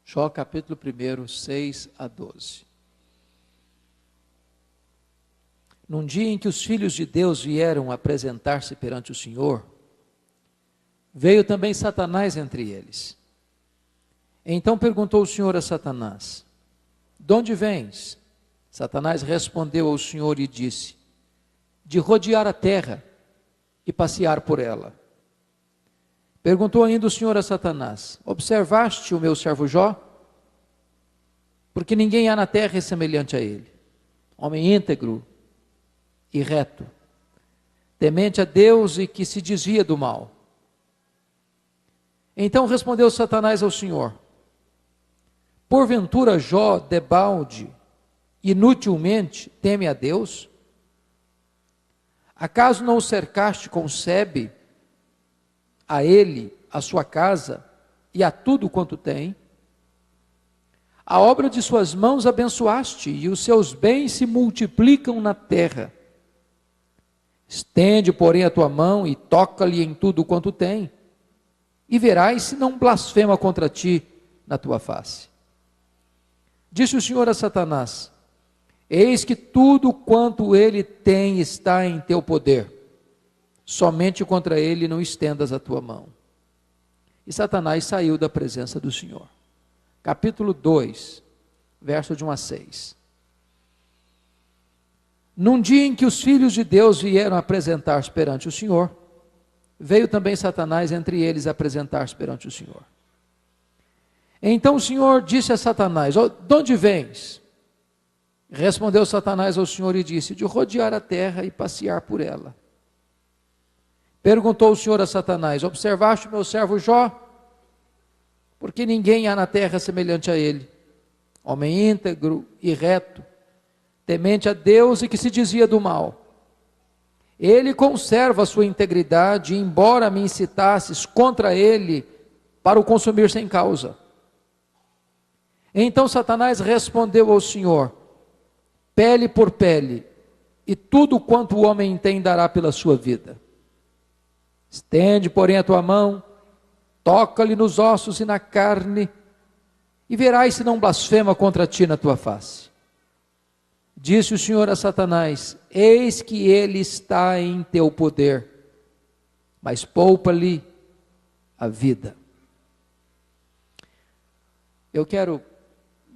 Jó capítulo 1, 6 a 12. Num dia em que os filhos de Deus vieram apresentar-se perante o Senhor, veio também Satanás entre eles. Então perguntou o Senhor a Satanás: de onde vens? Satanás respondeu ao Senhor e disse: de rodear a terra e passear por ela. Perguntou ainda o Senhor a Satanás: observaste o meu servo Jó? Porque ninguém há na terra semelhante a ele, homem íntegro e reto, temente a Deus e que se desvia do mal. Então respondeu Satanás ao Senhor: porventura Jó, debalde, inutilmente, teme a Deus? Acaso não o cercaste com sebe, a ele, a sua casa e a tudo quanto tem? A obra de suas mãos abençoaste, e os seus bens se multiplicam na terra. Estende, porém, a tua mão e toca-lhe em tudo quanto tem, e verás se não blasfema contra ti na tua face. Disse o Senhor a Satanás: eis que tudo quanto ele tem está em teu poder, somente contra ele não estendas a tua mão. E Satanás saiu da presença do Senhor. Capítulo 2, verso de 1 a 6. Num dia em que os filhos de Deus vieram apresentar-se perante o Senhor, veio também Satanás entre eles apresentar-se perante o Senhor. Então o Senhor disse a Satanás: de onde vens? Respondeu Satanás ao Senhor e disse: de rodear a terra e passear por ela. Perguntou o Senhor a Satanás: observaste o meu servo Jó? Porque ninguém há na terra semelhante a ele, homem íntegro e reto, temente a Deus e que se desvia do mal. Ele conserva a sua integridade, embora me incitasses contra ele para o consumir sem causa. Então Satanás respondeu ao Senhor: pele por pele, e tudo quanto o homem tem dará pela sua vida. Estende, porém, a tua mão, toca-lhe nos ossos e na carne, e verás se não blasfema contra ti na tua face. Disse o Senhor a Satanás: eis que ele está em teu poder, mas poupa-lhe a vida. Eu quero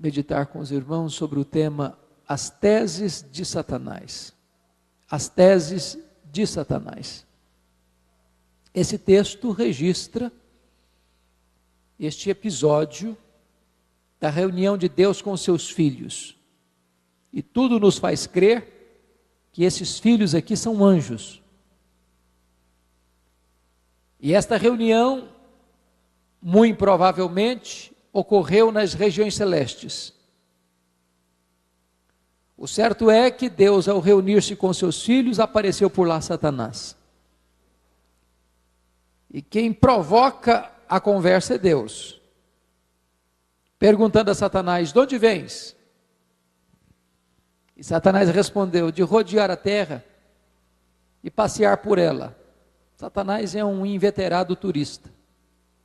meditar com os irmãos sobre o tema as teses de Satanás. As teses de Satanás. Esse texto registra este episódio da reunião de Deus com seus filhos. E tudo nos faz crer que esses filhos aqui são anjos. E esta reunião, muito provavelmente, ocorreu nas regiões celestes. O certo é que Deus, ao reunir-se com seus filhos, apareceu por lá Satanás. E quem provoca a conversa é Deus, perguntando a Satanás: de onde vens? E Satanás respondeu: de rodear a terra e passear por ela. Satanás é um inveterado turista,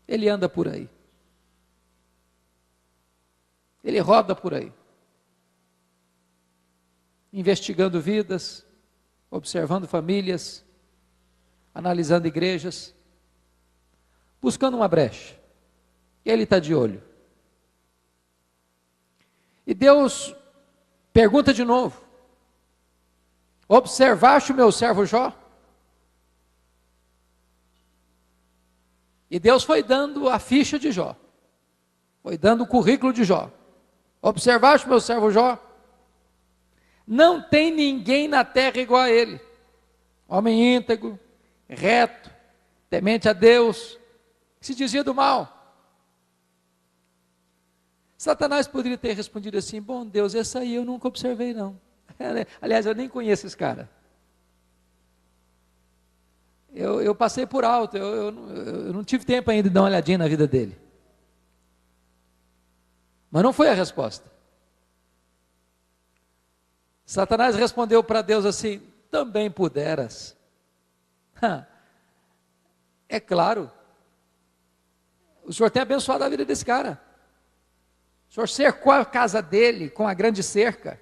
ele anda por aí, ele roda por aí, investigando vidas, observando famílias, analisando igrejas, buscando uma brecha. Ele está de olho. E Deus pergunta de novo: observaste o meu servo Jó? E Deus foi dando a ficha de Jó, foi dando o currículo de Jó. Observaste o meu servo Jó? Não tem ninguém na terra igual a ele, homem íntegro, reto, temente a Deus, que se desvia do mal. Satanás poderia ter respondido assim: bom Deus, essa aí eu nunca observei não. Aliás, eu nem conheço esse cara. Eu passei por alto, eu não tive tempo ainda de dar uma olhadinha na vida dele. Mas não foi a resposta. Satanás respondeu para Deus assim: também puderas. É claro, o Senhor tem abençoado a vida desse cara. O Senhor cercou a casa dele com a grande cerca.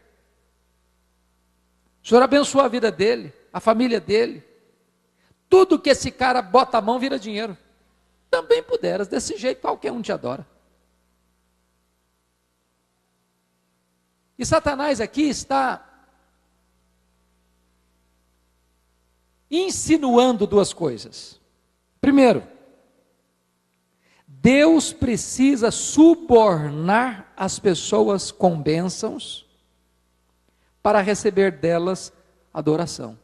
O Senhor abençoou a vida dele, a família dele. Tudo que esse cara bota a mão vira dinheiro. Também puderas, desse jeito qualquer um te adora. E Satanás aqui está insinuando duas coisas. Primeiro, Deus precisa subornar as pessoas com bênçãos para receber delas adoração.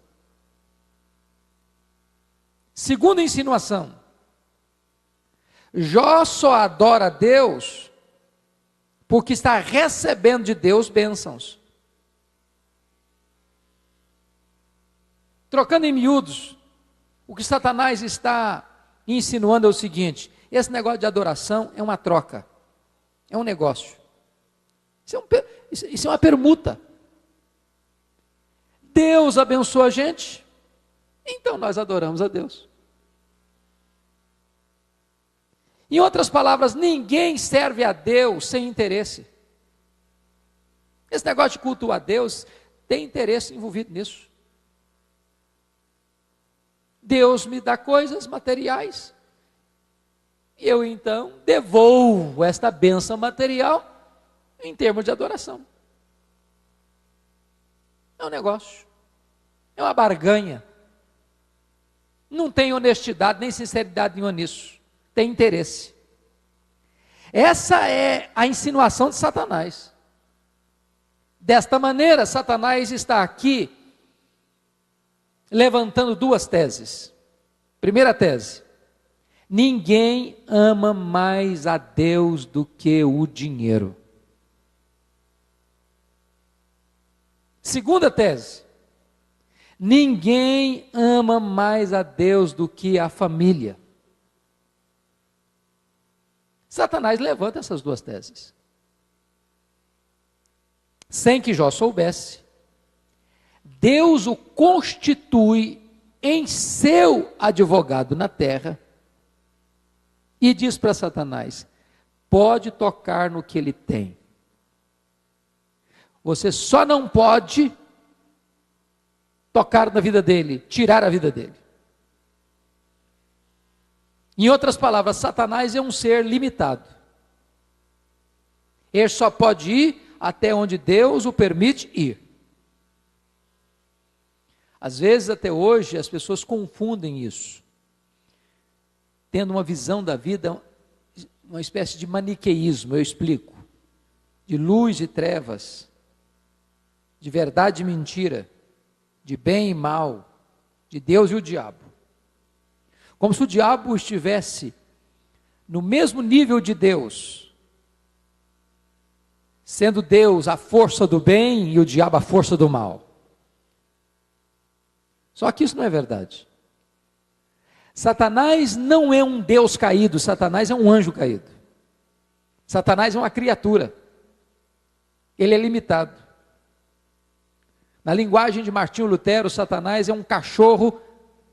Segunda insinuação, Jó só adora a Deus porque está recebendo de Deus bênçãos. Trocando em miúdos, o que Satanás está insinuando é o seguinte: esse negócio de adoração é uma troca, é um negócio. Isso é uma permuta. Deus abençoa a gente, então nós adoramos a Deus. Em outras palavras, ninguém serve a Deus sem interesse. Esse negócio de cultuar a Deus tem interesse envolvido nisso. Deus me dá coisas materiais, e eu então devolvo esta bênção material em termos de adoração. É um negócio, é uma barganha. Não tem honestidade nem sinceridade nenhuma nisso. Tem interesse. Essa é a insinuação de Satanás. Desta maneira, Satanás está aqui levantando duas teses. Primeira tese: ninguém ama mais a Deus do que o dinheiro. Segunda tese: ninguém ama mais a Deus do que a família. Satanás levanta essas duas teses. Sem que Jó soubesse, Deus o constitui em seu advogado na terra e diz para Satanás: pode tocar no que ele tem. Você só não pode tocar na vida dele, tirar a vida dele. Em outras palavras, Satanás é um ser limitado. Ele só pode ir até onde Deus o permite ir. Às vezes, até hoje, as pessoas confundem isso, tendo uma visão da vida, uma espécie de maniqueísmo. Eu explico: de luz e trevas, de verdade e mentira, de bem e mal, de Deus e o diabo. Como se o diabo estivesse no mesmo nível de Deus, sendo Deus a força do bem e o diabo a força do mal. Só que isso não é verdade. Satanás não é um Deus caído, Satanás é um anjo caído. Satanás é uma criatura. Ele é limitado. Na linguagem de Martinho Lutero, Satanás é um cachorro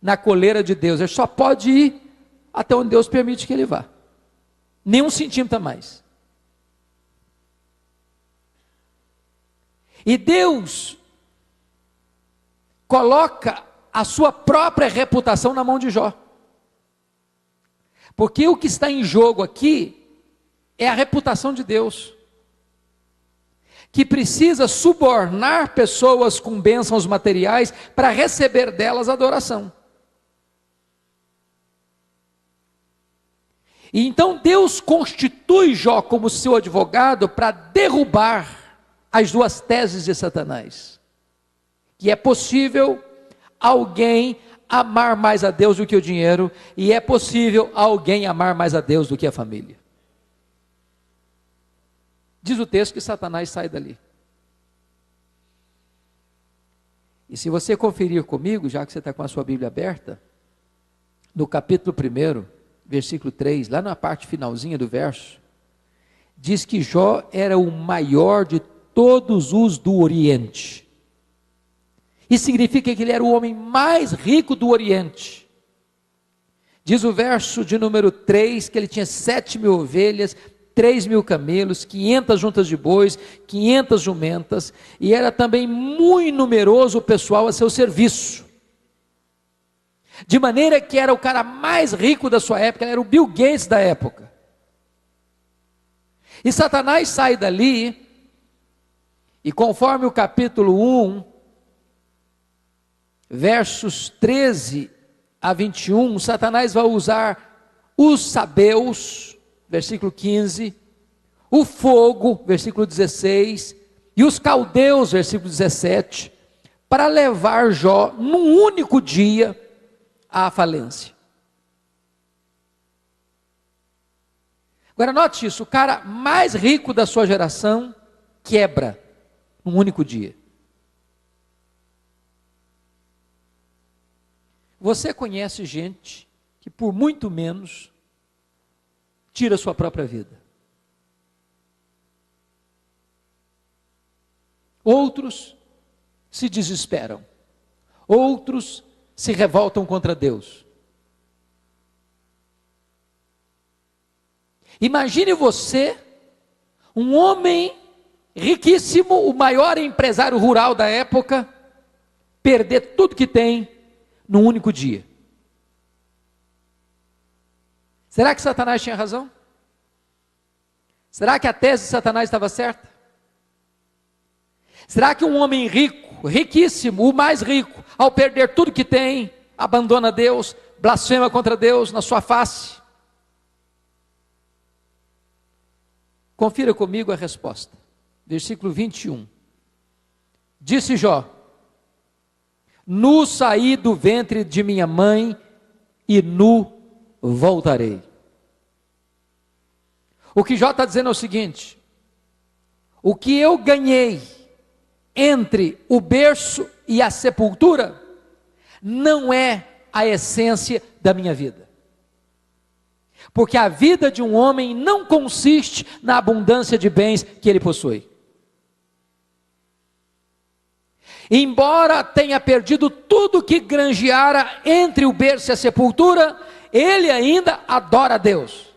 na coleira de Deus. Ele só pode ir até onde Deus permite que ele vá. Nem um centímetro a mais. E Deus coloca a sua própria reputação na mão de Jó. Porque o que está em jogo aqui é a reputação de Deus, que precisa subornar pessoas com bênçãos materiais para receber delas adoração. E então Deus constitui Jó como seu advogado para derrubar as duas teses de Satanás. Que é possível alguém amar mais a Deus do que o dinheiro, e é possível alguém amar mais a Deus do que a família. Diz o texto que Satanás sai dali. E se você conferir comigo, já que você está com a sua Bíblia aberta, no capítulo 1, versículo 3, lá na parte finalzinha do verso, diz que Jó era o maior de todos os do Oriente. Isso significa que ele era o homem mais rico do Oriente. Diz o verso de número 3 que ele tinha 7.000 ovelhas, 3.000 camelos, 500 juntas de bois, 500 jumentas, e era também muito numeroso o pessoal a seu serviço. De maneira que era o cara mais rico da sua época, ele era o Bill Gates da época. E Satanás sai dali, e conforme o capítulo 1, versos 13 a 21, Satanás vai usar os sabeus, versículo 15, o fogo, versículo 16, e os caldeus, versículo 17, para levar Jó, num único dia, à falência. Agora note isso, o cara mais rico da sua geração, quebra, num único dia. Você conhece gente que por muito menos tira sua própria vida. Outros se desesperam. Outros se revoltam contra Deus. Imagine você, um homem riquíssimo, o maior empresário rural da época, perder tudo que tem num único dia. Será que Satanás tinha razão? Será que a tese de Satanás estava certa? Será que um homem rico, riquíssimo, o mais rico, ao perder tudo que tem, abandona Deus, blasfema contra Deus na sua face? Confira comigo a resposta. Versículo 21. Disse Jó: nu saí do ventre de minha mãe e nu voltarei. O que Jó está dizendo é o seguinte: o que eu ganhei entre o berço e a sepultura não é a essência da minha vida. Porque a vida de um homem não consiste na abundância de bens que ele possui. Embora tenha perdido tudo que granjeara entre o berço e a sepultura, ele ainda adora a Deus.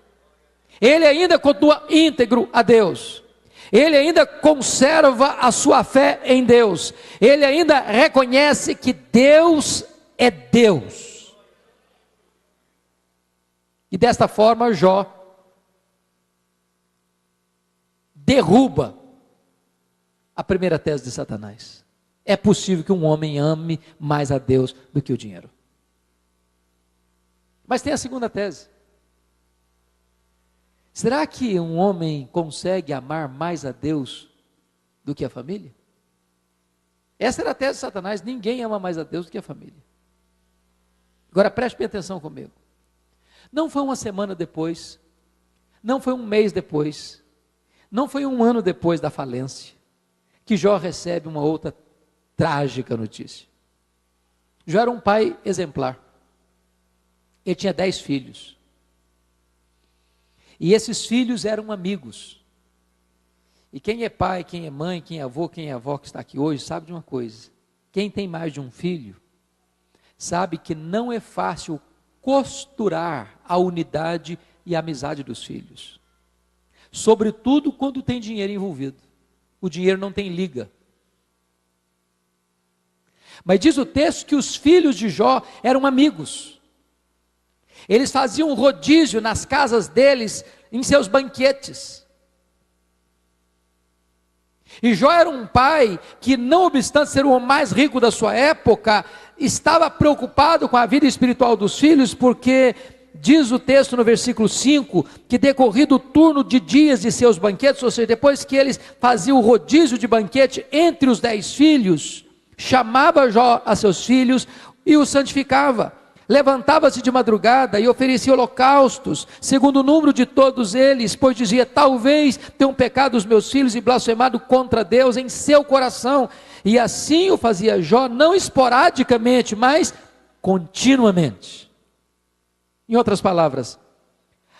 Ele ainda continua íntegro a Deus. Ele ainda conserva a sua fé em Deus. Ele ainda reconhece que Deus é Deus. E desta forma Jó derruba a primeira tese de Satanás. É possível que um homem ame mais a Deus do que o dinheiro. Mas tem a segunda tese. Será que um homem consegue amar mais a Deus do que a família? Essa era a tese de Satanás: ninguém ama mais a Deus do que a família. Agora preste bem atenção comigo. Não foi uma semana depois, não foi um mês depois, não foi um ano depois da falência, que Jó recebe uma outra trágica notícia. Jó era um pai exemplar. Ele tinha 10 filhos. E esses filhos eram amigos. E quem é pai, quem é mãe, quem é avô, quem é avó que está aqui hoje, sabe de uma coisa: quem tem mais de um filho, sabe que não é fácil costurar a unidade e a amizade dos filhos. Sobretudo quando tem dinheiro envolvido. O dinheiro não tem liga. Mas diz o texto que os filhos de Jó eram amigos. Eles faziam rodízio nas casas deles, em seus banquetes. E Jó era um pai que, não obstante ser o homem mais rico da sua época, estava preocupado com a vida espiritual dos filhos, porque diz o texto no versículo 5, que decorrido o turno de dias de seus banquetes, ou seja, depois que eles faziam o rodízio de banquete entre os 10 filhos, chamava Jó a seus filhos e os santificava. Levantava-se de madrugada e oferecia holocaustos, segundo o número de todos eles, pois dizia: talvez tenham pecado os meus filhos e blasfemado contra Deus em seu coração. E assim o fazia Jó, não esporadicamente, mas continuamente. Em outras palavras,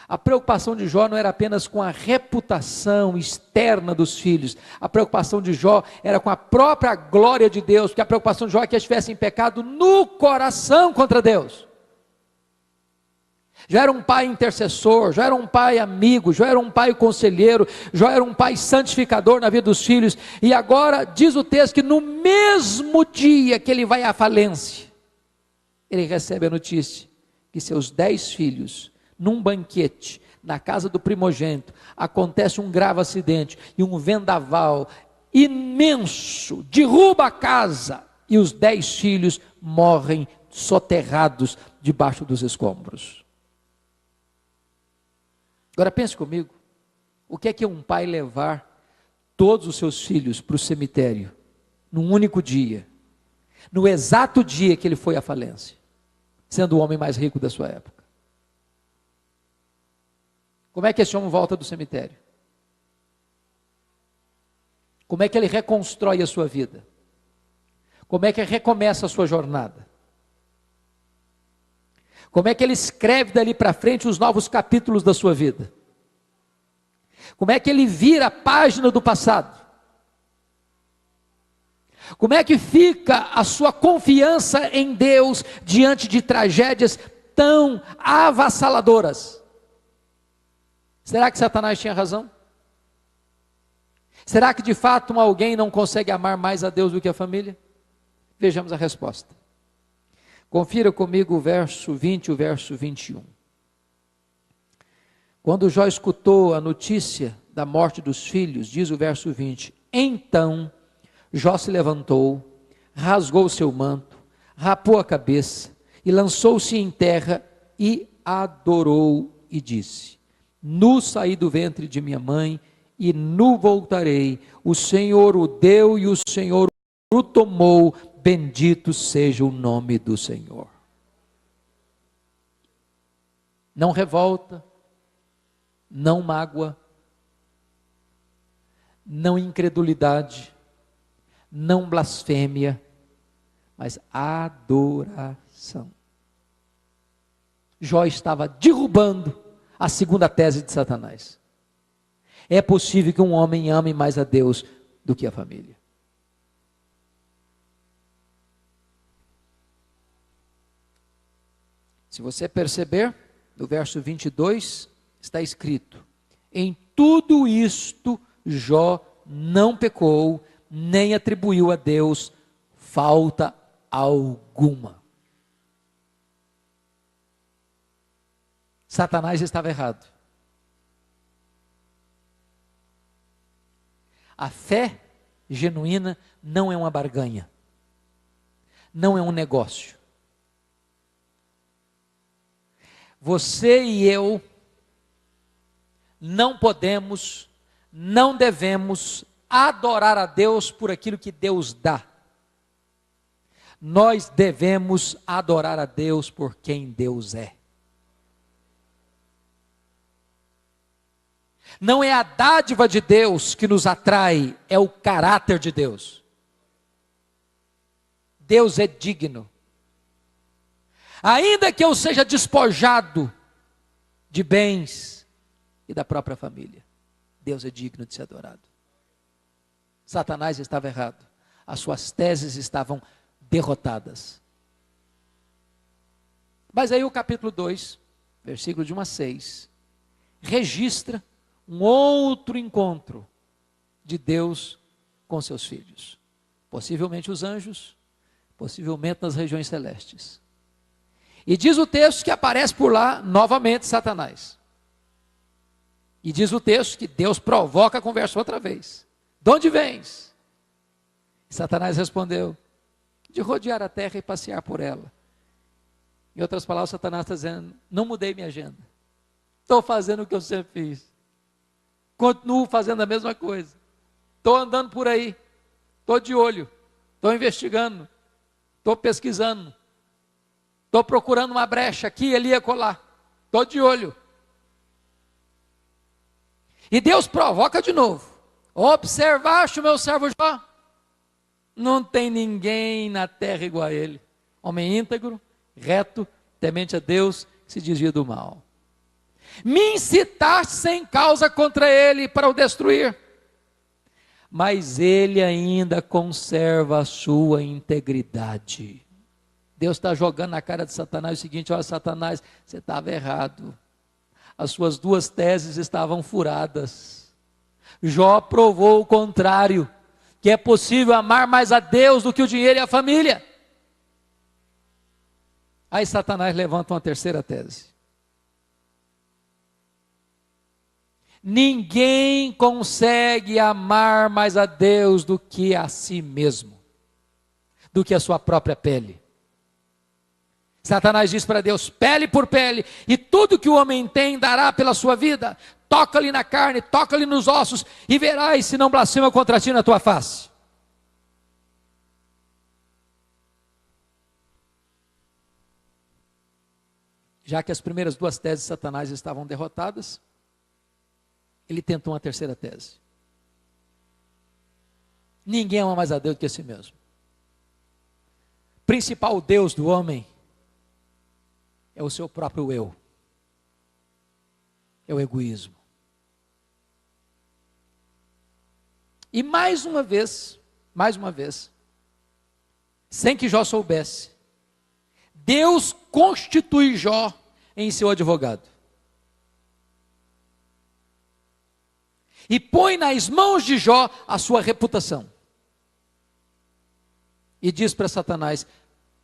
a preocupação de Jó não era apenas com a reputação externa dos filhos. A preocupação de Jó era com a própria glória de Deus, porque a preocupação de Jó é que eles tivessem pecado no coração contra Deus. já era um pai intercessor, já era um pai amigo, já era um pai conselheiro, já era um pai santificador na vida dos filhos, e agora diz o texto que no mesmo dia que ele vai à falência, ele recebe a notícia que seus 10 filhos, num banquete, na casa do primogênito, acontece um grave acidente, e um vendaval imenso derruba a casa, e os 10 filhos morrem soterrados debaixo dos escombros. Agora pense comigo, o que é um pai levar todos os seus filhos para o cemitério, num único dia, no exato dia que ele foi à falência, sendo o homem mais rico da sua época? Como é que esse homem volta do cemitério? Como é que ele reconstrói a sua vida? Como é que ele recomeça a sua jornada? Como é que ele escreve dali para frente os novos capítulos da sua vida? Como é que ele vira a página do passado? Como é que fica a sua confiança em Deus diante de tragédias tão avassaladoras? Será que Satanás tinha razão? Será que de fato alguém não consegue amar mais a Deus do que a família? Vejamos a resposta. Confira comigo o verso 20 e o verso 21. Quando Jó escutou a notícia da morte dos filhos, diz o verso 20, então Jó se levantou, rasgou o seu manto, rapou a cabeça e lançou-se em terra e adorou e disse: nu saí do ventre de minha mãe e nu voltarei, o Senhor o deu e o Senhor o tomou, bendito seja o nome do Senhor. Não revolta, não mágoa, não incredulidade, não blasfêmia, mas adoração. Jó estava derrubando a segunda tese de Satanás. É possível que um homem ame mais a Deus do que a família. Se você perceber, no verso 22, está escrito: em tudo isto Jó não pecou, nem atribuiu a Deus falta alguma. Satanás estava errado. A fé genuína não é uma barganha, não é um negócio. Você e eu não podemos, não devemos adorar a Deus por aquilo que Deus dá. Nós devemos adorar a Deus por quem Deus é. Não é a dádiva de Deus que nos atrai, é o caráter de Deus. Deus é digno. Ainda que eu seja despojado de bens e da própria família, Deus é digno de ser adorado. Satanás estava errado, as suas teses estavam derrotadas. Mas aí o capítulo 2, versículo de 1 a 6, registra um outro encontro de Deus com seus filhos. Possivelmente os anjos, possivelmente nas regiões celestes. E diz o texto que aparece por lá novamente Satanás. E diz o texto que Deus provoca a conversa outra vez. De onde vens? E Satanás respondeu: de rodear a terra e passear por ela. Em outras palavras, Satanás está dizendo: não mudei minha agenda. Estou fazendo o que eu sempre fiz. Continuo fazendo a mesma coisa. Estou andando por aí. Estou de olho. Estou investigando. Estou pesquisando. Estou procurando uma brecha aqui, ali e acolá. Estou de olho. E Deus provoca de novo. Observaste o meu servo Jó? Não tem ninguém na terra igual a ele. Homem íntegro, reto, temente a Deus, que se desvia do mal. Me incitaste sem causa contra ele para o destruir. Mas ele ainda conserva a sua integridade. Deus está jogando na cara de Satanás o seguinte: olha, Satanás, você estava errado. As suas duas teses estavam furadas. Jó provou o contrário, que é possível amar mais a Deus do que o dinheiro e a família. Aí Satanás levanta uma terceira tese. Ninguém consegue amar mais a Deus do que a si mesmo, do que a sua própria pele. Satanás diz para Deus: pele por pele, e tudo que o homem tem dará pela sua vida. Toca-lhe na carne, toca-lhe nos ossos, e verás se não blasfema contra ti na tua face. Já que as primeiras duas teses de Satanás estavam derrotadas, ele tentou uma terceira tese. Ninguém ama mais a Deus do que a si mesmo. Principal Deus do homem é o seu próprio eu. É o egoísmo. E mais uma vez, sem que Jó soubesse, Deus constitui Jó em seu advogado. E põe nas mãos de Jó a sua reputação. E diz para Satanás: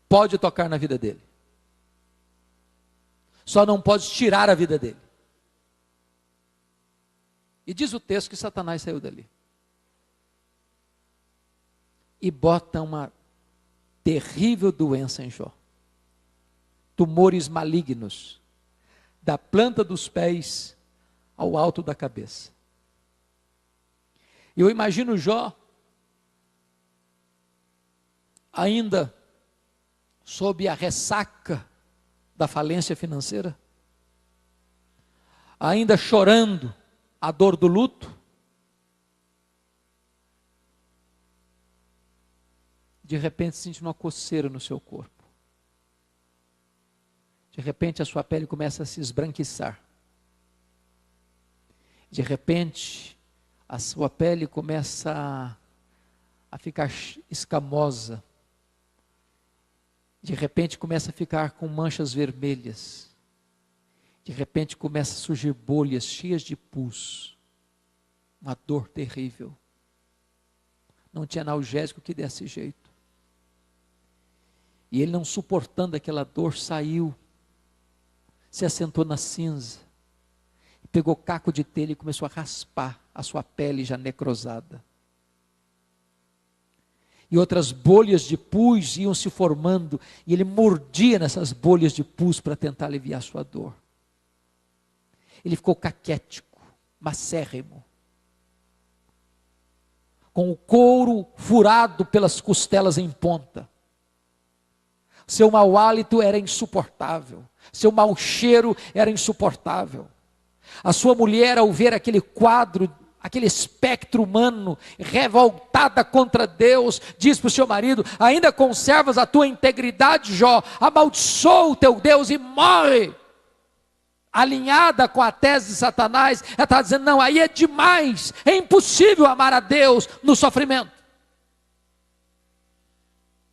pode tocar na vida dele. Só não pode tirar a vida dele. E diz o texto que Satanás saiu dali. E bota uma terrível doença em Jó. Tumores malignos, da planta dos pés ao alto da cabeça. E eu imagino Jó, ainda sob a ressaca da falência financeira, ainda chorando a dor do luto, de repente sentindo uma coceira no seu corpo. De repente a sua pele começa a se esbranquiçar. De repente a sua pele começa a ficar escamosa. De repente começa a ficar com manchas vermelhas. De repente começa a surgir bolhas cheias de pus. Uma dor terrível. Não tinha analgésico que desse jeito. E ele, não suportando aquela dor, saiu. Se assentou na cinza. Pegou caco de telha e começou a raspar a sua pele já necrosada. E outras bolhas de pus iam se formando, e ele mordia nessas bolhas de pus para tentar aliviar a sua dor. Ele ficou caquético, macérrimo, com o couro furado pelas costelas em ponta. Seu mau hálito era insuportável, seu mau cheiro era insuportável. A sua mulher, ao ver aquele quadro, aquele espectro humano, revoltada contra Deus, diz para o seu marido: ainda conservas a tua integridade, Jó? Amaldiçoa o teu Deus e morre. Alinhada com a tese de Satanás, ela está dizendo: não, aí é demais, é impossível amar a Deus no sofrimento.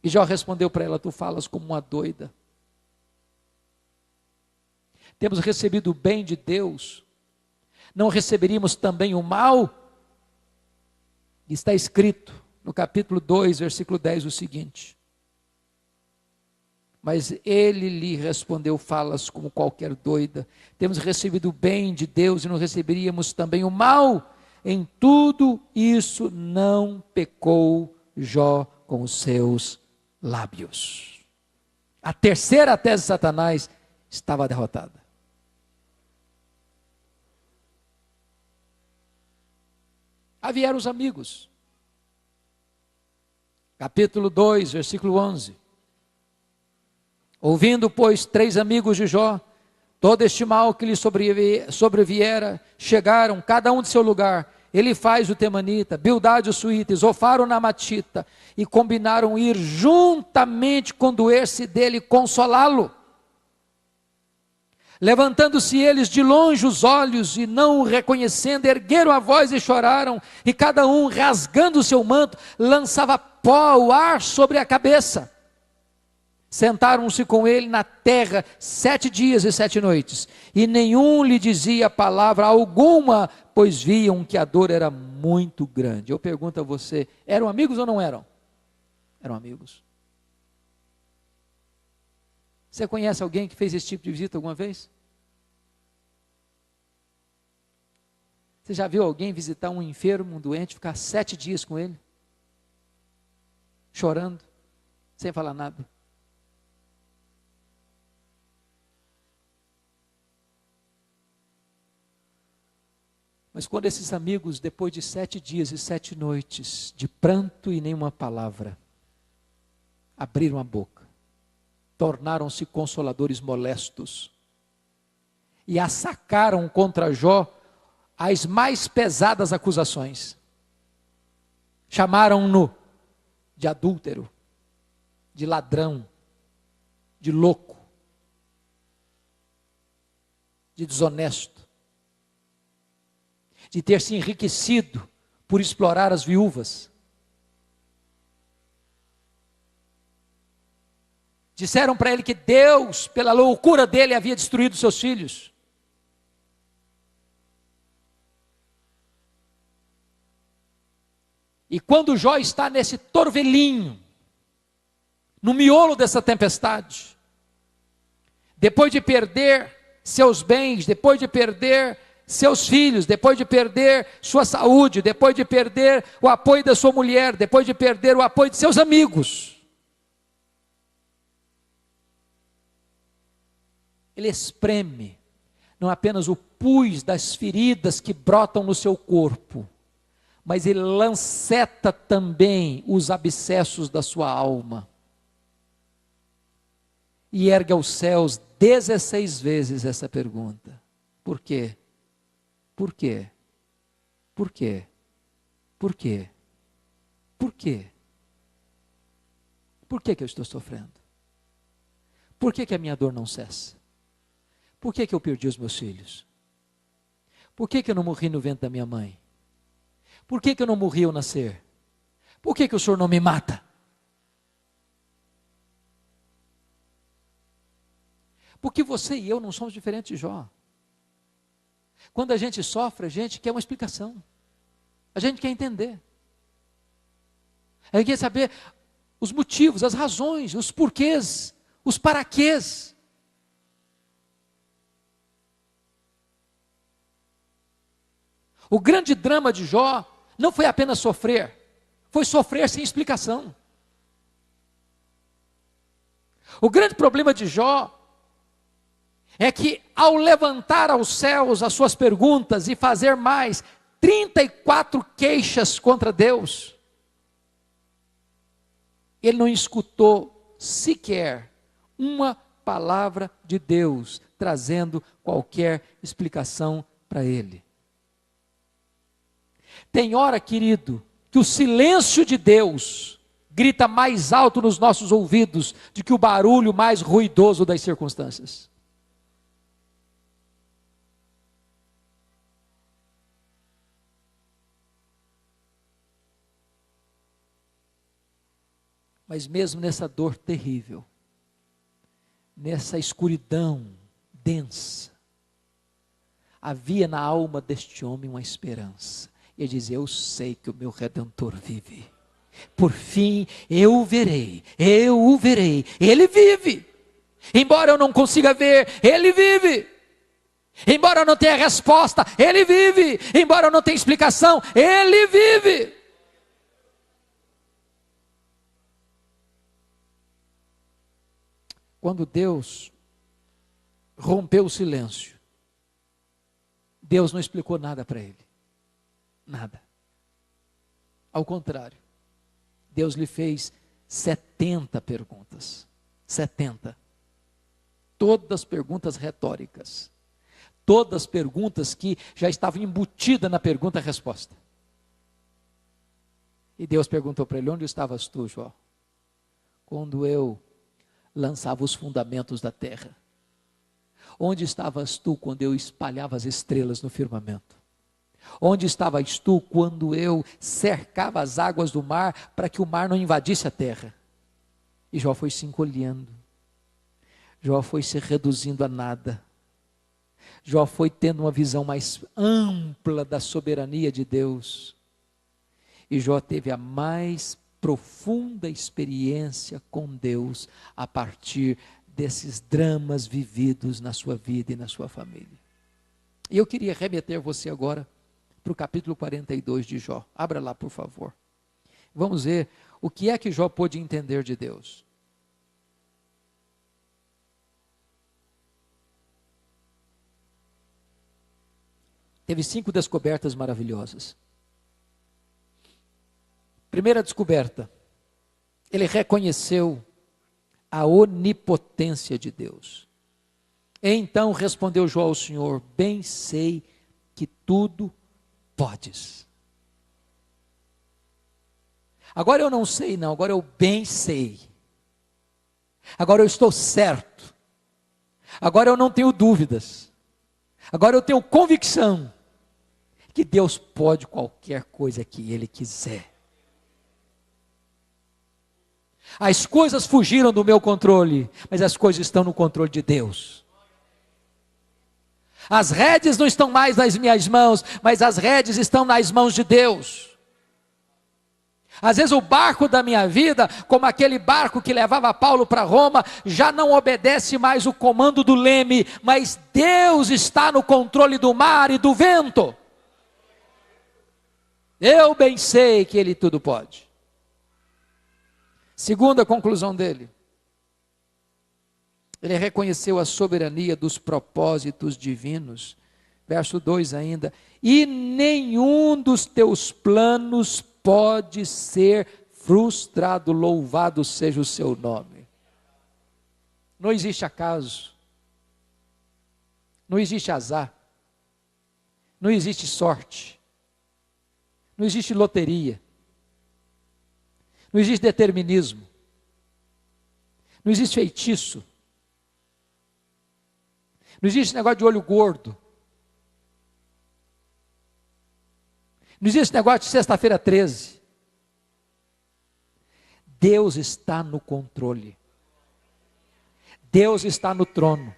E Jó respondeu para ela: tu falas como uma doida. Temos recebido o bem de Deus, não receberíamos também o mal? Está escrito no capítulo 2, versículo 10, o seguinte: mas ele lhe respondeu: falas como qualquer doida. Temos recebido o bem de Deus e não receberíamos também o mal? Em tudo isso não pecou Jó com os seus lábios. A terceira tese de Satanás estava derrotada. Aí vieram os amigos. Capítulo 2, versículo 11. Ouvindo, pois, 3 amigos de Jó todo este mal que lhe sobreviera, chegaram, cada um de seu lugar. Elifaz o temanita, Bildade o suíta, Zofar o namatita, e combinaram ir juntamente condoer-se dele e consolá-lo. Levantando-se eles de longe os olhos e não o reconhecendo, ergueram a voz e choraram, e cada um, rasgando o seu manto, lançava pó ao ar sobre a cabeça. Sentaram-se com ele na terra 7 dias e 7 noites, e nenhum lhe dizia palavra alguma, pois viam que a dor era muito grande. Eu pergunto a você, eram amigos ou não eram? Eram amigos. Você conhece alguém que fez esse tipo de visita alguma vez? Você já viu alguém visitar um enfermo, um doente, ficar 7 dias com ele? Chorando, sem falar nada. Mas quando esses amigos, depois de 7 dias e 7 noites, de pranto e nenhuma palavra, abriram a boca, tornaram-se consoladores molestos, e assacaram contra Jó as mais pesadas acusações. Chamaram-no de adúltero, de ladrão, de louco, de desonesto, de ter se enriquecido por explorar as viúvas. Disseram para ele que Deus, pela loucura dele, havia destruído seus filhos. E quando Jó está nesse torvelinho, no miolo dessa tempestade, depois de perder seus bens, depois de perder seus filhos, depois de perder sua saúde, depois de perder o apoio da sua mulher, depois de perder o apoio de seus amigos, ele espreme não apenas o pus das feridas que brotam no seu corpo, mas ele lanceta também os abscessos da sua alma. E ergue aos céus 16 vezes essa pergunta: por quê? Por quê? Por quê? Por quê? Por quê? Por que eu estou sofrendo? Por que a minha dor não cessa? Por que eu perdi os meus filhos? Por que eu não morri no ventre da minha mãe? Por que eu não morri ao nascer? Por que o Senhor não me mata? Porque você e eu não somos diferentes de Jó. Quando a gente sofre, a gente quer uma explicação. A gente quer entender. A gente quer saber os motivos, as razões, os porquês, os paraquês. O grande drama de Jó não foi apenas sofrer, foi sofrer sem explicação. O grande problema de Jó é que, ao levantar aos céus as suas perguntas e fazer mais 34 queixas contra Deus, ele não escutou sequer uma palavra de Deus trazendo qualquer explicação para ele. Tem hora, querido, que o silêncio de Deus grita mais alto nos nossos ouvidos do que o barulho mais ruidoso das circunstâncias. Mas mesmo nessa dor terrível, nessa escuridão densa, havia na alma deste homem uma esperança. Ele dizia: eu sei que o meu Redentor vive. Por fim eu o verei, ele vive. Embora eu não consiga ver, ele vive. Embora eu não tenha resposta, ele vive. Embora eu não tenha explicação, ele vive. Quando Deus rompeu o silêncio, Deus não explicou nada para ele. Nada. Ao contrário, Deus lhe fez 70 perguntas. 70. Todas perguntas retóricas. Todas perguntas que já estavam embutidas na pergunta-resposta. E Deus perguntou para ele: onde estavas tu, Jó? Quando eu lançava os fundamentos da terra. Onde estavas tu quando eu espalhava as estrelas no firmamento? Onde estavas tu quando eu cercava as águas do mar para que o mar não invadisse a terra? E Jó foi se encolhendo, Jó foi se reduzindo a nada. Jó foi tendo uma visão mais ampla da soberania de Deus. E Jó teve a mais profunda experiência com Deus a partir desses dramas vividos na sua vida e na sua família. E eu queria remeter você agora para o capítulo 42 de Jó. Abra lá, por favor. Vamos ver o que é que Jó pôde entender de Deus. Teve 5 descobertas maravilhosas. Primeira descoberta, ele reconheceu a onipotência de Deus. Então respondeu Jó ao Senhor: bem sei que tudo podes. Agora eu não sei não, agora eu bem sei. Agora eu estou certo. Agora eu não tenho dúvidas. Agora eu tenho convicção que Deus pode qualquer coisa que Ele quiser. As coisas fugiram do meu controle, mas as coisas estão no controle de Deus. As rédeas não estão mais nas minhas mãos, mas as rédeas estão nas mãos de Deus. Às vezes o barco da minha vida, como aquele barco que levava Paulo para Roma, já não obedece mais o comando do leme, mas Deus está no controle do mar e do vento. Eu bem sei que Ele tudo pode. Segunda conclusão dele, ele reconheceu a soberania dos propósitos divinos. Verso 2 ainda: e nenhum dos teus planos pode ser frustrado, louvado seja o seu nome. Não existe acaso, não existe azar, não existe sorte, não existe loteria, não existe determinismo, não existe feitiço, não existe negócio de olho gordo, não existe negócio de sexta-feira 13. Deus está no controle. Deus está no trono.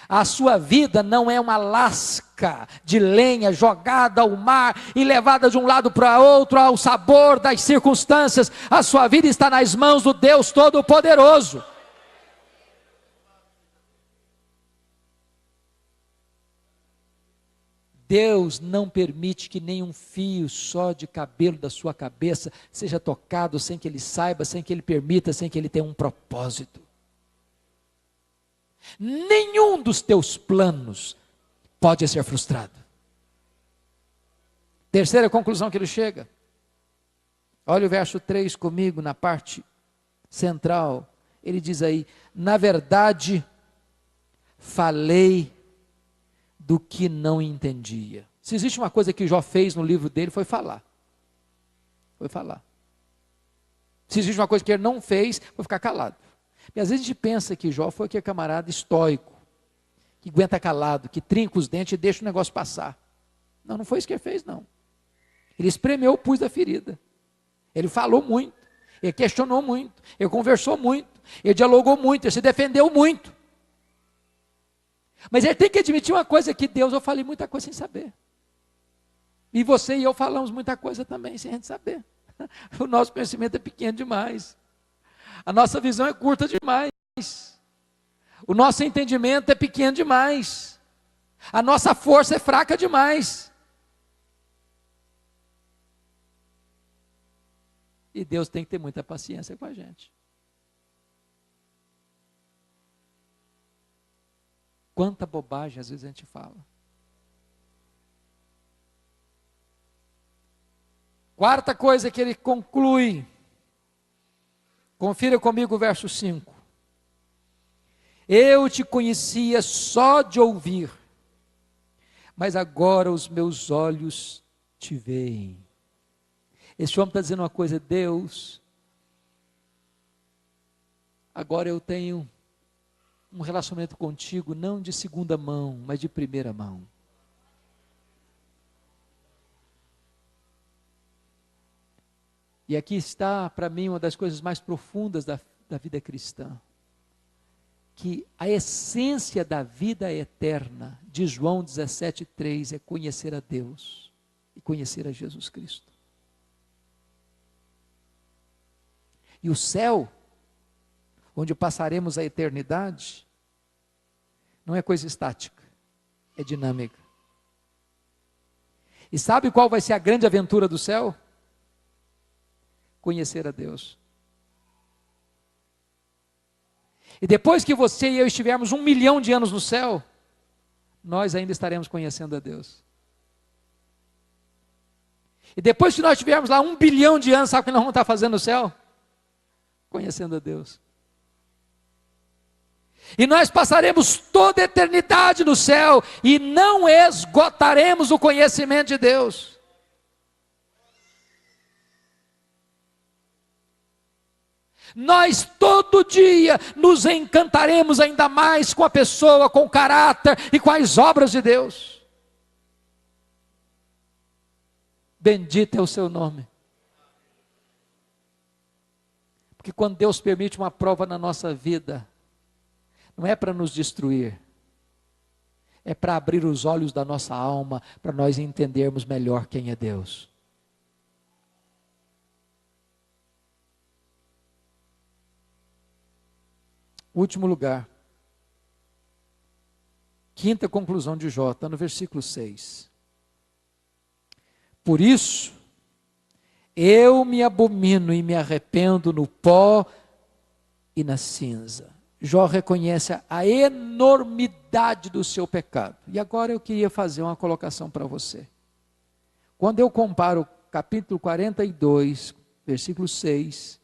A sua vida não é uma lasca de lenha jogada ao mar e levada de um lado para outro ao sabor das circunstâncias. A sua vida está nas mãos do Deus Todo-Poderoso. Deus não permite que nenhum fio só de cabelo da sua cabeça seja tocado sem que Ele saiba, sem que Ele permita, sem que Ele tenha um propósito. Nenhum dos teus planos pode ser frustrado. Terceira conclusão que ele chega. Olha o verso 3 comigo, na parte central. Ele diz aí: na verdade, falei do que não entendia. Se existe uma coisa que Jó fez no livro dele, foi falar. Foi falar. Se existe uma coisa que ele não fez, foi ficar calado. E às vezes a gente pensa que Jó foi aquele camarada estoico, que aguenta calado, que trinca os dentes e deixa o negócio passar. Não, não foi isso que ele fez, não. Ele espremeu o pus da ferida. Ele falou muito, ele questionou muito, ele conversou muito, ele dialogou muito, ele se defendeu muito. Mas ele tem que admitir uma coisa, que Deus, eu falei muita coisa sem saber. E você e eu falamos muita coisa também sem a gente saber. O nosso conhecimento é pequeno demais. A nossa visão é curta demais. O nosso entendimento é pequeno demais. A nossa força é fraca demais. E Deus tem que ter muita paciência com a gente. Quanta bobagem às vezes a gente fala. Quarta coisa que ele conclui. Confira comigo o verso 5. Eu te conhecia só de ouvir, mas agora os meus olhos te veem. Esse homem está dizendo uma coisa: Deus, agora eu tenho um relacionamento contigo, não de segunda mão, mas de primeira mão. E aqui está, para mim, uma das coisas mais profundas da vida cristã. que a essência da vida eterna, de João 17,3, é conhecer a Deus e conhecer a Jesus Cristo. E o céu, onde passaremos a eternidade, não é coisa estática, é dinâmica. E sabe qual vai ser a grande aventura do céu? Conhecer a Deus. E depois que você e eu estivermos 1 milhão de anos no céu, nós ainda estaremos conhecendo a Deus. E depois que nós estivermos lá 1 bilhão de anos, sabe o que nós vamos estar fazendo no céu? Conhecendo a Deus. E nós passaremos toda a eternidade no céu e não esgotaremos o conhecimento de Deus. Nós todo dia nos encantaremos ainda mais com a pessoa, com o caráter e com as obras de Deus. Bendito é o seu nome. Porque quando Deus permite uma prova na nossa vida, não é para nos destruir, é para abrir os olhos da nossa alma, para nós entendermos melhor quem é Deus. Último lugar, quinta conclusão de Jó, está no versículo 6. Por isso, eu me abomino e me arrependo no pó e na cinza. Jó reconhece a enormidade do seu pecado. E agora eu queria fazer uma colocação para você. Quando eu comparo o capítulo 42, versículo 6,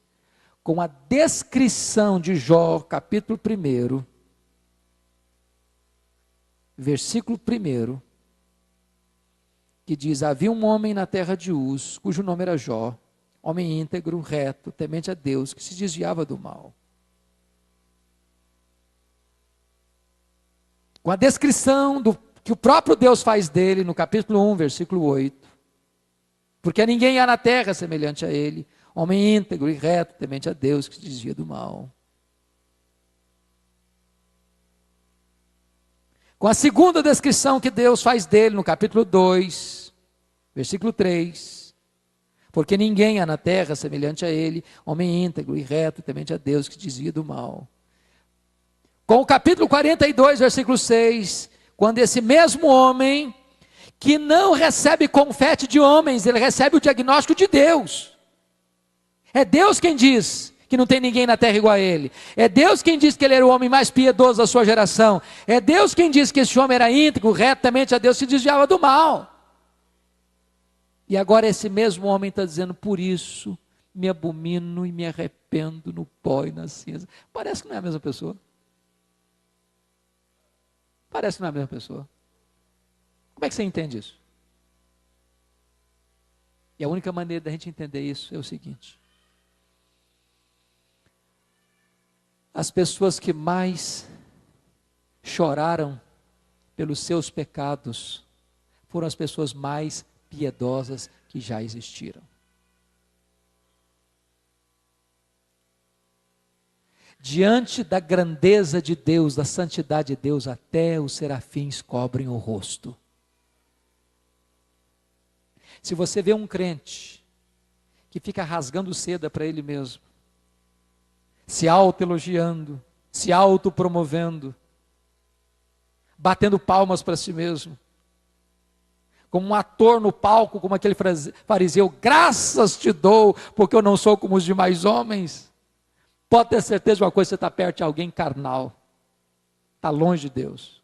com a descrição de Jó, capítulo 1, versículo 1, que diz: havia um homem na terra de Uz, cujo nome era Jó, homem íntegro, reto, temente a Deus, que se desviava do mal. Com a descrição que o próprio Deus faz dele, no capítulo 1, versículo 8, porque ninguém há na terra semelhante a ele, homem íntegro e reto, temente a Deus, que se desvia do mal. Com a segunda descrição que Deus faz dele, no capítulo 2, versículo 3, porque ninguém há na terra semelhante a ele, homem íntegro e reto, temente a Deus, que se desvia do mal. Com o capítulo 42, versículo 6, quando esse mesmo homem, que não recebe confete de homens, ele recebe o diagnóstico de Deus. É Deus quem diz que não tem ninguém na terra igual a ele. É Deus quem diz que ele era o homem mais piedoso da sua geração. É Deus quem diz que esse homem era íntegro, reto, temente a Deus, se desviava do mal. E agora esse mesmo homem está dizendo: por isso me abomino e me arrependo no pó e na cinza. Parece que não é a mesma pessoa. Parece que não é a mesma pessoa. Como é que você entende isso? E a única maneira da gente entender isso é o seguinte: as pessoas que mais choraram pelos seus pecados foram as pessoas mais piedosas que já existiram. Diante da grandeza de Deus, da santidade de Deus, até os serafins cobrem o rosto. Se você vê um crente que fica rasgando seda para ele mesmo, se auto-elogiando, se auto-promovendo, batendo palmas para si mesmo, como um ator no palco, como aquele fariseu: graças te dou, porque eu não sou como os demais homens. Pode ter certeza de uma coisa: você está perto de alguém carnal, está longe de Deus.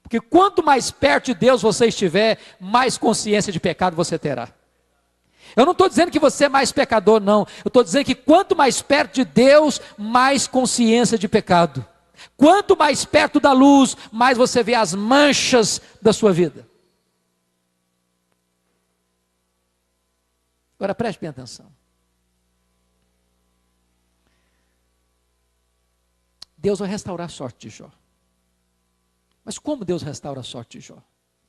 Porque quanto mais perto de Deus você estiver, mais consciência de pecado você terá. Eu não estou dizendo que você é mais pecador, não. Eu estou dizendo que quanto mais perto de Deus, mais consciência de pecado. Quanto mais perto da luz, mais você vê as manchas da sua vida. Agora preste bem atenção. Deus vai restaurar a sorte de Jó. Mas como Deus restaura a sorte de Jó?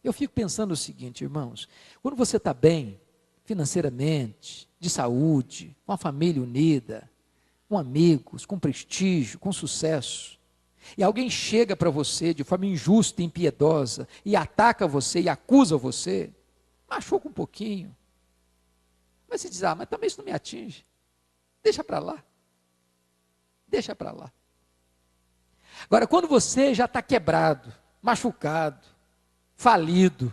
Eu fico pensando o seguinte, irmãos: quando você está bem, financeiramente, de saúde, com a família unida, com amigos, com prestígio, com sucesso, e alguém chega para você de forma injusta e impiedosa, e ataca você, e acusa você, machuca um pouquinho. Mas você diz, mas também isso não me atinge. Deixa para lá. Deixa para lá. Agora, quando você já está quebrado, machucado, falido,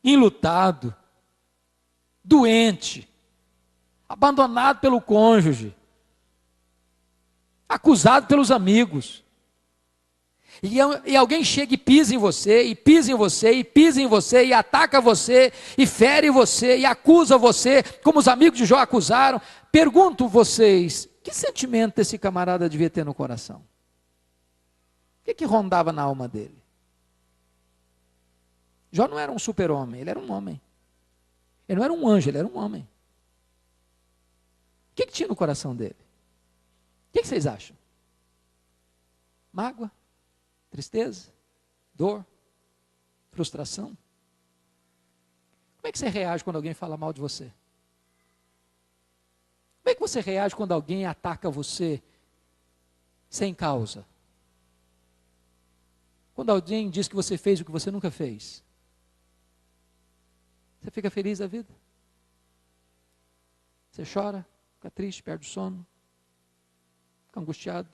enlutado, doente, abandonado pelo cônjuge, acusado pelos amigos, e alguém chega e pisa em você, e pisa em você, e pisa em você, e ataca você, e fere você, e acusa você, como os amigos de Jó acusaram, pergunto vocês, que sentimento esse camarada devia ter no coração? O que rondava na alma dele? Jó não era um super-homem, ele era um homem. Ele não era um anjo, ele era um homem. O que tinha no coração dele? O que vocês acham? Mágoa? Tristeza? Dor? Frustração? Como é que você reage quando alguém fala mal de você? Como é que você reage quando alguém ataca você sem causa? Quando alguém diz que você fez o que você nunca fez? Você fica feliz da vida? Você chora, fica triste, perde o sono, fica angustiado.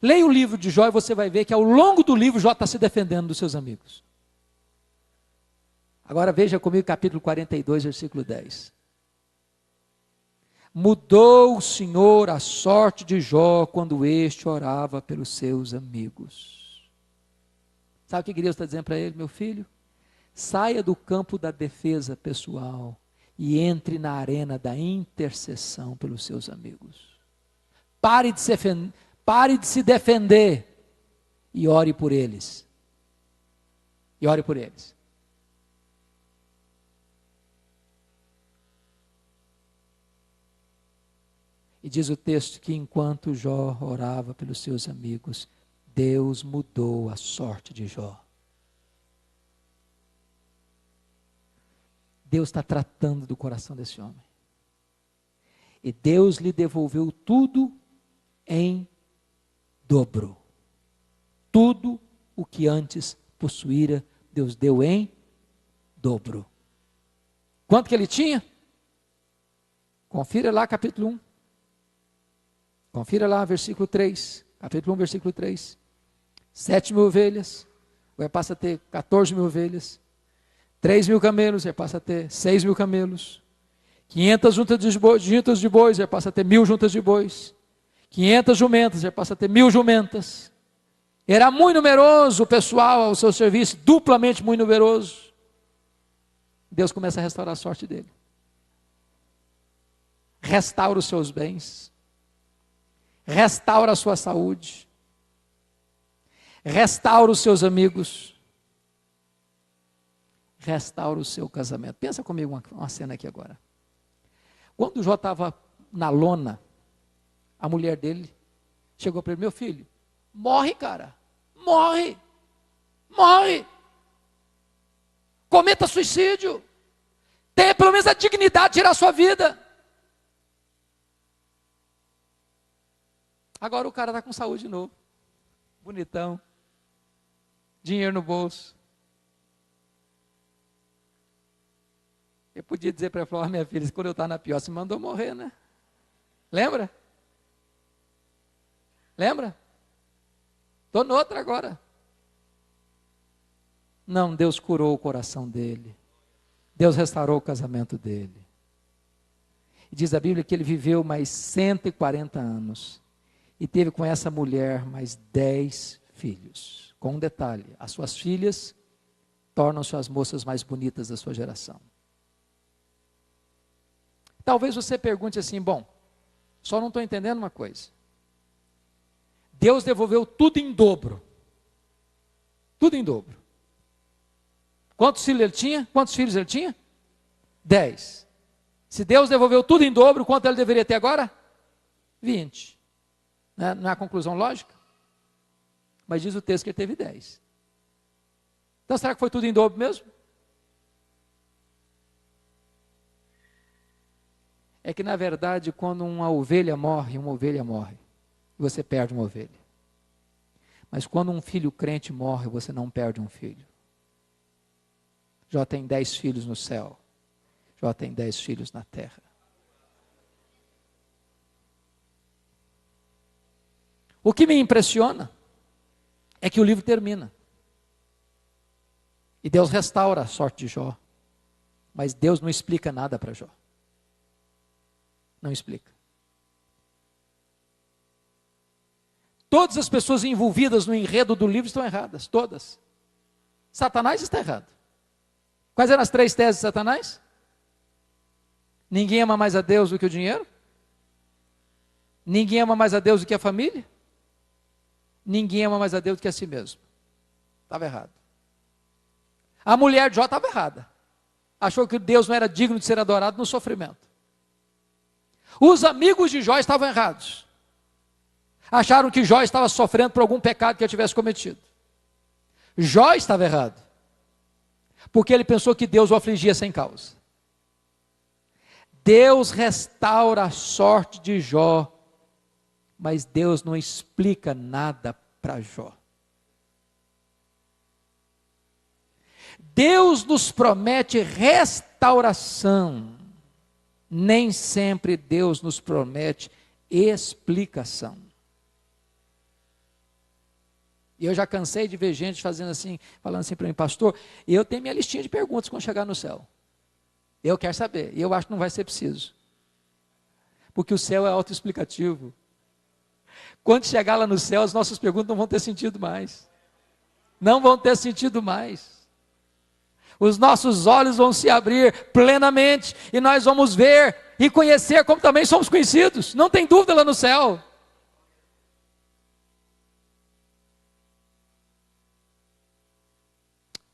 Leia o livro de Jó e você vai ver que ao longo do livro Jó está se defendendo dos seus amigos. Agora veja comigo capítulo 42, versículo 10. Mudou o Senhor a sorte de Jó quando este orava pelos seus amigos. Sabe o que Deus está dizendo para ele? Meu filho, saia do campo da defesa pessoal e entre na arena da intercessão pelos seus amigos. Pare de se defender e ore por eles. E ore por eles. E diz o texto que enquanto Jó orava pelos seus amigos, Deus mudou a sorte de Jó. Deus está tratando do coração desse homem. E Deus lhe devolveu tudo em dobro. Tudo o que antes possuíra, Deus deu em dobro. Quanto que ele tinha? Confira lá capítulo 1. Confira lá versículo 3. Capítulo 1, versículo 3. 7.000 ovelhas. Vai passar a ter 14.000 ovelhas. 3.000 camelos, já passa a ter 6.000 camelos. 500 juntas de bois, já passa a ter 1.000 juntas de bois. 500 jumentas, já passa a ter 1.000 jumentas. Era muito numeroso o pessoal ao seu serviço, duplamente muito numeroso. Deus começa a restaurar a sorte dele. Restaura os seus bens. Restaura a sua saúde. Restaura os seus amigos. Restaura o seu casamento. Pensa comigo uma cena aqui agora. Quando Jó estava na lona, a mulher dele chegou para ele: meu filho, morre, cara, morre, morre, cometa suicídio, tenha pelo menos a dignidade de tirar a sua vida. Agora o cara está com saúde de novo, bonitão, dinheiro no bolso. Eu podia dizer para ela: minha filha, quando eu estava na pior, você me mandou morrer, né? Lembra? Lembra? Estou noutra agora. Não, Deus curou o coração dele. Deus restaurou o casamento dele. E diz a Bíblia que ele viveu mais 140 anos. E teve com essa mulher mais 10 filhos. Com um detalhe: as suas filhas tornam-se as moças mais bonitas da sua geração. Talvez você pergunte assim: bom, só não estou entendendo uma coisa. Deus devolveu tudo em dobro. Tudo em dobro. Quantos filhos ele tinha? Quantos filhos ele tinha? 10. Se Deus devolveu tudo em dobro, quanto ele deveria ter agora? 20. Não é a conclusão lógica? Mas diz o texto que ele teve 10. Então será que foi tudo em dobro mesmo? é que, na verdade, quando uma ovelha morre, você perde uma ovelha. Mas quando um filho crente morre, você não perde um filho. Jó tem 10 filhos no céu. Jó tem 10 filhos na terra. O que me impressiona é que o livro termina. E Deus restaura a sorte de Jó. Mas Deus não explica nada para Jó. Não explica. Todas as pessoas envolvidas no enredo do livro estão erradas. Todas. Satanás está errado. Quais eram as 3 teses de Satanás? Ninguém ama mais a Deus do que o dinheiro. Ninguém ama mais a Deus do que a família. Ninguém ama mais a Deus do que a si mesmo. Estava errado. A mulher de Jó estava errada. Achou que Deus não era digno de ser adorado no sofrimento. Os amigos de Jó estavam errados. Acharam que Jó estava sofrendo por algum pecado que ele tivesse cometido. Jó estava errado. Porque ele pensou que Deus o afligia sem causa. Deus restaura a sorte de Jó, mas Deus não explica nada para Jó. Deus nos promete restauração, nem sempre Deus nos promete explicação. E eu já cansei de ver gente falando assim para mim, pastor, eu tenho minha listinha de perguntas quando chegar no céu. Eu quero saber, e eu acho que não vai ser preciso. Porque o céu é autoexplicativo. Quando chegar lá no céu, as nossas perguntas não vão ter sentido mais. Não vão ter sentido mais. Os nossos olhos vão se abrir plenamente, e nós vamos ver e conhecer como também somos conhecidos. Não tem dúvida lá no céu.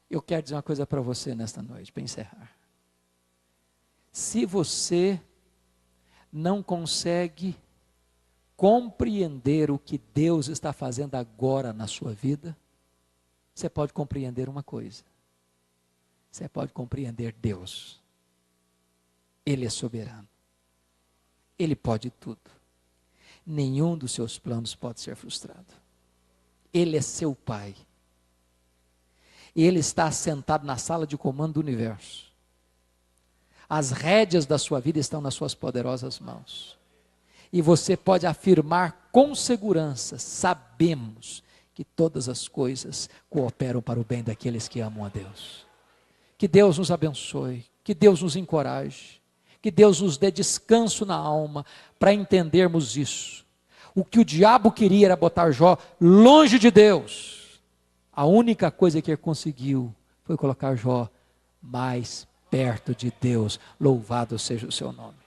Eu quero dizer uma coisa para você nesta noite, para encerrar. Se você não consegue compreender o que Deus está fazendo agora na sua vida, você pode compreender uma coisa. Você pode compreender Deus. Ele é soberano. Ele pode tudo. Nenhum dos seus planos pode ser frustrado. Ele é seu Pai. Ele está sentado na sala de comando do universo. As rédeas da sua vida estão nas suas poderosas mãos. E você pode afirmar com segurança: sabemos que todas as coisas cooperam para o bem daqueles que amam a Deus. Que Deus nos abençoe, que Deus nos encoraje, que Deus nos dê descanso na alma para entendermos isso. O que o diabo queria era botar Jó longe de Deus. A única coisa que ele conseguiu foi colocar Jó mais perto de Deus. Louvado seja o seu nome.